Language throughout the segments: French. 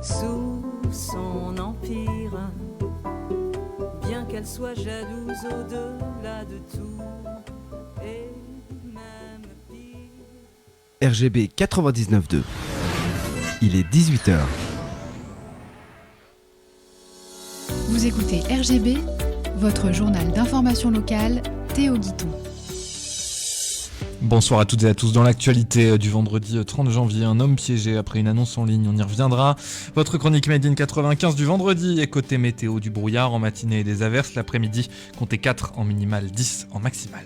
sous son empire, bien qu'elle soit jalouse au-delà de tout, et même pire. RGB 99.2. Il est 18h. Vous écoutez RGB, votre journal d'information locale, Théo Guiton. Bonsoir à toutes et à tous. Dans l'actualité du vendredi 30 janvier, un homme piégé après une annonce en ligne, on y reviendra. Votre chronique Made in 95 du vendredi et côté météo, du brouillard en matinée et des averses l'après-midi. Comptez 4 en minimal, 10 en maximal.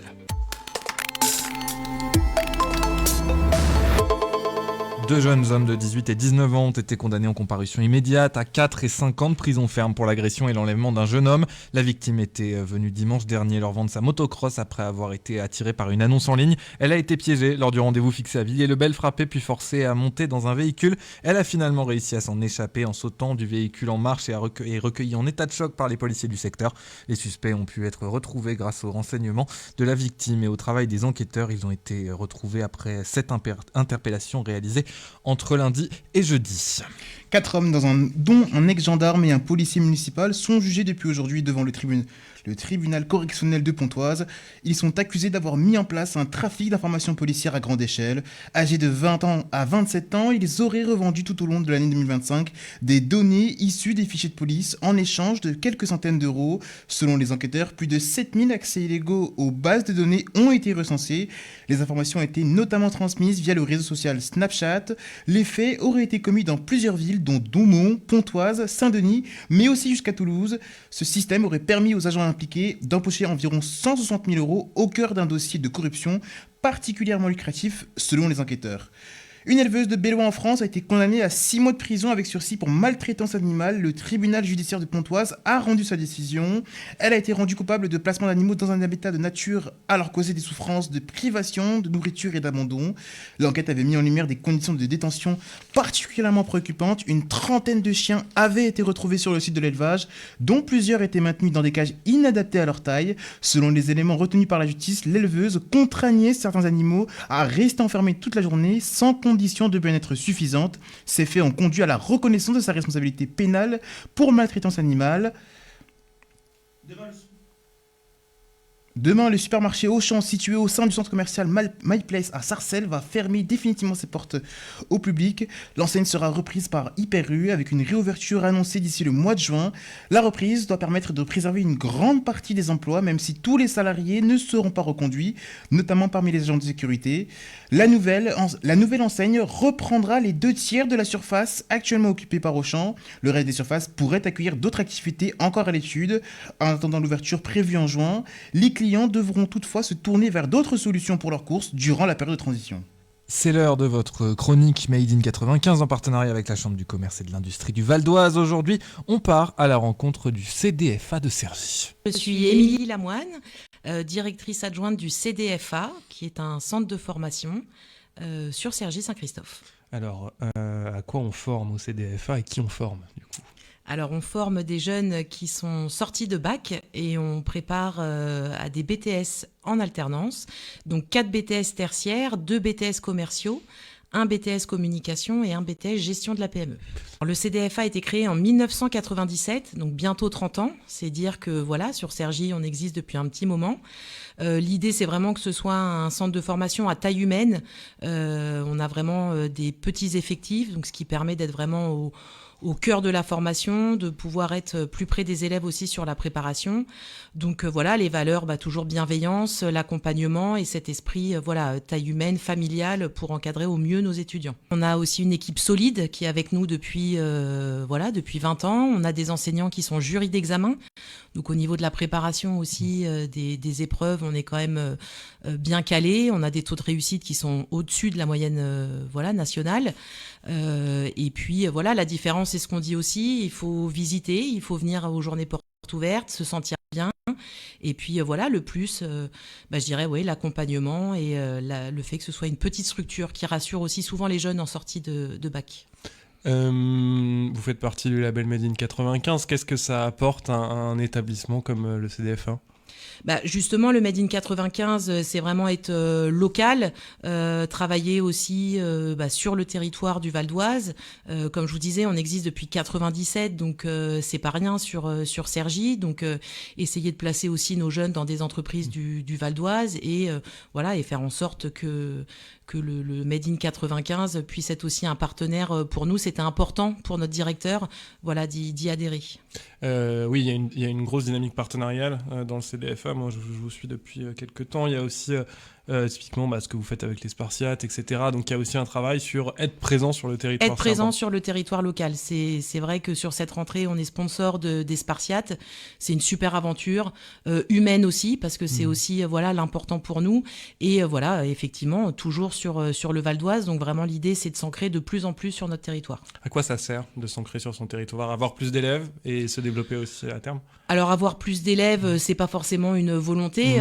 Deux jeunes hommes de 18 et 19 ans ont été condamnés en comparution immédiate à 4 et 5 ans de prison ferme pour l'agression et l'enlèvement d'un jeune homme. La victime était venue dimanche dernier leur vendre sa motocross après avoir été attirée par une annonce en ligne. Elle a été piégée lors du rendez-vous fixé à Villiers-le-Bel, frappée puis forcée à monter dans un véhicule. Elle a finalement réussi à s'en échapper en sautant du véhicule en marche et recueillie en état de choc par les policiers du secteur. Les suspects ont pu être retrouvés grâce aux renseignements de la victime et au travail des enquêteurs. Ils ont été retrouvés après 7 interpellations réalisées entre lundi et jeudi. 4 hommes, dont un ex-gendarme et un policier municipal, sont jugés depuis aujourd'hui devant le tribunal correctionnel de Pontoise. Ils sont accusés d'avoir mis en place un trafic d'informations policières à grande échelle. Âgés de 20 ans à 27 ans, ils auraient revendu tout au long de l'année 2025 des données issues des fichiers de police en échange de quelques centaines d'euros. Selon les enquêteurs, plus de 7000 accès illégaux aux bases de données ont été recensés. Les informations ont été notamment transmises via le réseau social Snapchat. Les faits auraient été commis dans plusieurs villes, dont Doumont, Pontoise, Saint-Denis, mais aussi jusqu'à Toulouse. Ce système aurait permis aux agents impliqués d'empocher environ 160 000 euros au cœur d'un dossier de corruption particulièrement lucratif selon les enquêteurs. Une éleveuse de Bellois en France a été condamnée à 6 mois de prison avec sursis pour maltraitance animale. Le tribunal judiciaire de Pontoise a rendu sa décision. Elle a été rendue coupable de placement d'animaux dans un habitat de nature à leur causer des souffrances de privation, de nourriture et d'abandon. L'enquête avait mis en lumière des conditions de détention particulièrement préoccupantes. Une trentaine de chiens avaient été retrouvés sur le site de l'élevage, dont plusieurs étaient maintenus dans des cages inadaptées à leur taille. Selon les éléments retenus par la justice, l'éleveuse contraignait certains animaux à rester enfermés toute la journée sans conditions de bien-être suffisantes. Ces faits ont conduit à la reconnaissance de sa responsabilité pénale pour maltraitance animale. Demain, le supermarché Auchan, situé au sein du centre commercial My Place à Sarcelles, va fermer définitivement ses portes au public. L'enseigne sera reprise par Hyper U avec une réouverture annoncée d'ici le mois de juin. La reprise doit permettre de préserver une grande partie des emplois, même si tous les salariés ne seront pas reconduits, notamment parmi les agents de sécurité. La nouvelle enseigne reprendra les 2/3 de la surface actuellement occupée par Auchan. Le reste des surfaces pourrait accueillir d'autres activités encore à l'étude. En attendant l'ouverture prévue en juin, les clients devront toutefois se tourner vers d'autres solutions pour leurs courses durant la période de transition. C'est l'heure de votre chronique Made in 95 en partenariat avec la Chambre du commerce et de l'industrie du Val d'Oise. Aujourd'hui, on part à la rencontre du CDFA de Cergy. Je suis Émilie Lamoine, directrice adjointe du CDFA, qui est un centre de formation sur Cergy-Saint-Christophe. Alors, à quoi on forme au CDFA et qui on forme du coup ? Alors, on forme des jeunes qui sont sortis de bac et on prépare à des BTS en alternance. Donc, 4 BTS tertiaires, 2 BTS commerciaux, un BTS communication et un BTS gestion de la PME. Alors, le CDFA a été créé en 1997, donc bientôt 30 ans. C'est dire que voilà, sur Cergy, on existe depuis un petit moment. L'idée, c'est vraiment que ce soit un centre de formation à taille humaine. On a vraiment des petits effectifs, donc ce qui permet d'être vraiment au cœur de la formation, de pouvoir être plus près des élèves aussi sur la préparation. Donc voilà, les valeurs, toujours bienveillance, l'accompagnement et cet esprit taille humaine, familiale pour encadrer au mieux nos étudiants. On a aussi une équipe solide qui est avec nous depuis 20 ans. On a des enseignants qui sont jurys d'examen. Donc au niveau de la préparation aussi des épreuves, on est quand même bien calé. On a des taux de réussite qui sont au-dessus de la moyenne nationale. Et puis la différence, c'est ce qu'on dit aussi, il faut visiter, il faut venir aux journées portes ouvertes, se sentir bien. Et puis le plus, je dirais l'accompagnement et le fait que ce soit une petite structure qui rassure aussi souvent les jeunes en sortie de bac. Vous faites partie du label Made in 95. Qu'est-ce que ça apporte un établissement comme le CDFA ? Justement, le Made in 95, c'est vraiment être local, travailler aussi sur le territoire du Val d'Oise. Comme je vous disais, on existe depuis 97, donc c'est pas rien sur Cergy. Donc essayer de placer aussi nos jeunes dans des entreprises du Val d'Oise et faire en sorte que le Made in 95 puisse être aussi un partenaire pour nous. C'était important pour notre directeur d'y adhérer. Oui, il y a une grosse dynamique partenariale dans le CDFA. Moi, je vous suis depuis quelques temps. Il y a aussi typiquement ce que vous faites avec les Spartiates, etc. Donc il y a aussi un travail sur être présent sur le territoire. Être présent sur le territoire local. C'est vrai que sur cette rentrée, on est sponsor des Spartiates. C'est une super aventure, humaine aussi, parce que c'est aussi l'important pour nous. Et effectivement, toujours sur le Val d'Oise. Donc vraiment, l'idée, c'est de s'ancrer de plus en plus sur notre territoire. À quoi ça sert de s'ancrer sur son territoire ? Avoir plus d'élèves et se développer aussi à terme ? Alors avoir plus d'élèves, c'est pas forcément une volonté,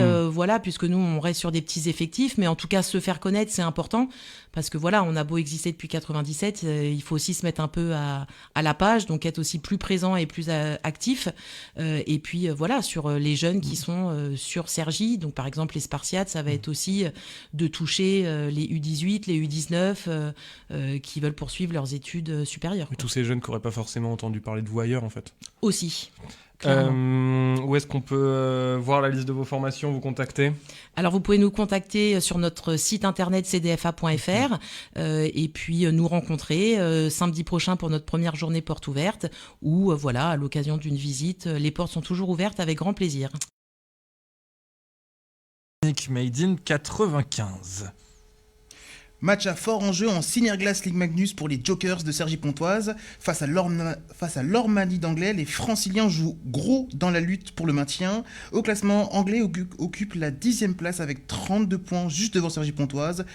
puisque nous on reste sur des petits effectifs, mais en tout cas se faire connaître c'est important, parce que on a beau exister depuis 97, il faut aussi se mettre un peu à la page, donc être aussi plus présent et plus actif, et puis sur les jeunes qui sont sur Cergy, donc par exemple les Spartiates, ça va être aussi de toucher les U18, les U19 qui veulent poursuivre leurs études supérieures. Et tous ces jeunes qui n'auraient pas forcément entendu parler de vous ailleurs en fait. Aussi. Où est-ce qu'on peut voir la liste de vos formations, vous contacter ? Alors vous pouvez nous contacter sur notre site internet cdfa.fr et puis nous rencontrer samedi prochain pour notre première journée porte ouverte où à l'occasion d'une visite, les portes sont toujours ouvertes avec grand plaisir. Made in 95. Match à fort enjeu en Senior Glass Ligue Magnus pour les Jokers de Cergy-Pontoise. Face à l'Ormanie d'Anglais, les Franciliens jouent gros dans la lutte pour le maintien. Au classement, Anglais occupe la 10e place avec 32 points juste devant Cergy-Pontoise.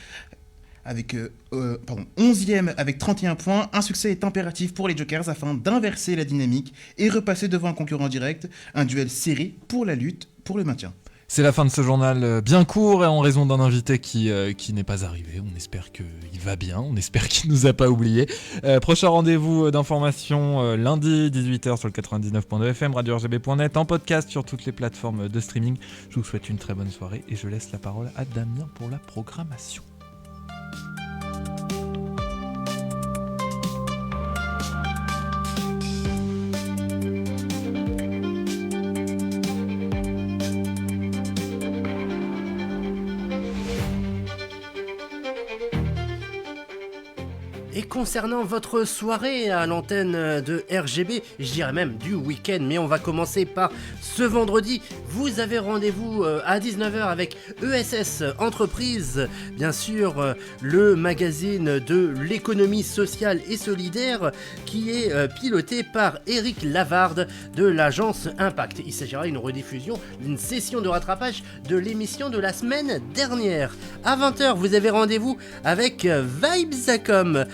Avec 11e avec 31 points. Un succès est impératif pour les Jokers afin d'inverser la dynamique et repasser devant un concurrent direct. Un duel serré pour la lutte pour le maintien. C'est la fin de ce journal bien court et en raison d'un invité qui n'est pas arrivé. On espère qu'il va bien, on espère qu'il nous a pas oubliés. Prochain rendez-vous d'information lundi 18h sur le 99.2 FM, radio-rgb.net, en podcast sur toutes les plateformes de streaming. Je vous souhaite une très bonne soirée et je laisse la parole à Damien pour la programmation. Et concernant votre soirée à l'antenne de RGB, je dirais même du week-end, mais on va commencer par ce vendredi. Vous avez rendez-vous à 19h avec ESS Entreprise, bien sûr le magazine de l'économie sociale et solidaire qui est piloté par Eric Lavarde de l'agence Impact. Il s'agira d'une rediffusion d'une session de rattrapage de l'émission de la semaine dernière. À 20h, vous avez rendez-vous avec Vibes-Acom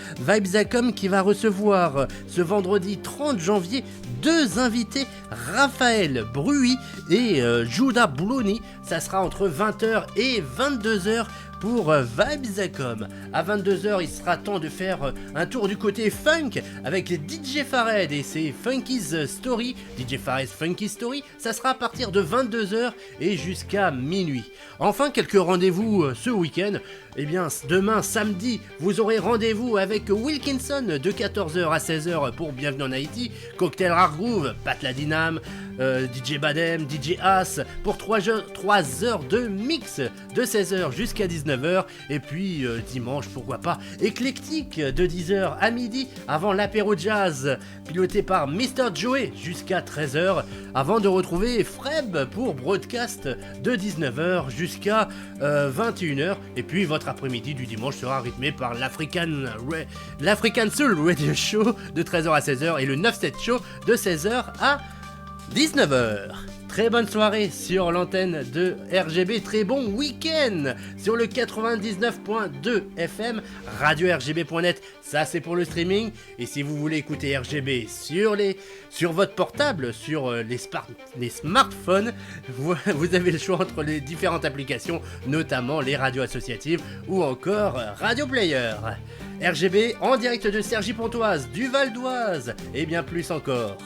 qui va recevoir ce vendredi 30 janvier deux invités, Raphaël Bruy et Judah Bouloni. Ça sera entre 20h et 22h pour Vibes-Acom. À 22h, il sera temps de faire un tour du côté funk avec DJ Fared et ses Funky's Story. DJ Fared's Funky Story, ça sera à partir de 22h et jusqu'à minuit. Enfin, quelques rendez-vous ce week-end. Eh bien, demain, samedi, vous aurez rendez-vous avec Wilkinson de 14h à 16h pour Bienvenue en Haïti, Cocktail Rare Groove, Pat la Dynam, DJ Badem, DJ As pour 3 heures de mix de 16h jusqu'à 19h. Et puis dimanche, pourquoi pas, éclectique de 10h à midi avant l'apéro jazz piloté par Mr. Joey jusqu'à 13h avant de retrouver Freb pour broadcast de 19h jusqu'à 21h. Et puis votre après-midi du dimanche sera rythmé par l'African Soul Radio Show de 13h à 16h et le 9-7 Show de 16h à 19h. Très bonne soirée sur l'antenne de RGB, très bon week-end sur le 99.2 FM, radio-rgb.net, ça c'est pour le streaming. Et si vous voulez écouter RGB sur votre portable, sur les smartphones, vous avez le choix entre les différentes applications, notamment les radios associatives ou encore Radio Player. RGB en direct de Cergy-Pontoise, du Val d'Oise et bien plus encore.